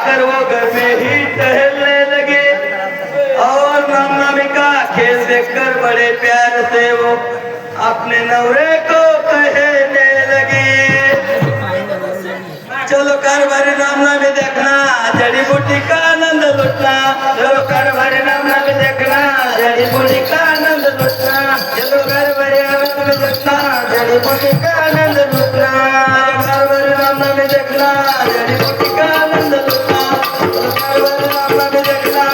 कर वो घर में ही टहलने लगे और नाम नामी का खेल देखकर बड़े प्यार से वो अपने नवरे को कहने लगे। चलो कर भरे नाम नामी देखना जड़ी बूटी का आनंद लुटना। चलो कर भरे नाम नामी देखना जड़ी बूटी का आनंद लुटना। चलो कर भरे नाम नामी देखना जड़ी बूटी का आनंद लुटना। कर भरे नाम नामी देखना जड़ी बूटी का आनंद लुटना। कर भरे नाम नामी देखना।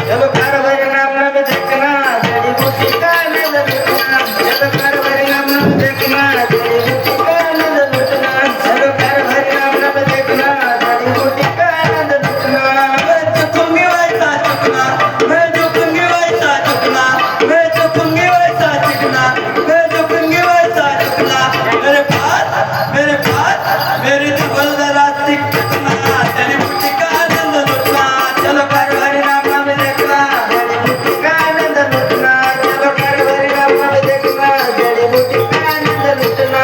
चलो कर भरे नाम नामी देखना जड़ी बूटी का आनंद लुटना। चलो कर भरे नाम नामी देखना जड़ी बूटी का आनंद लुटना। चलो कर भरे नाम नामी देखना जड़ी बूटी का आनंद लुटना। मैं झुकूंगी वैसा झुकना, मैं झुकूंगी वैसा झुकना, मैं झुकूंगी वैसा झुकना, मैं झुकूंगी वैसा झुकना। मेरे पास मेरी जबरदस्ती झुकना जड़ी बूटी का आनंद लुटना। चलो कर भरे नाम नामी देखना जड़ी बूटी का आनंद लुटना। चलो कर भरे नाम नामी देखना जड़ी बूटी का आनंद लुटना।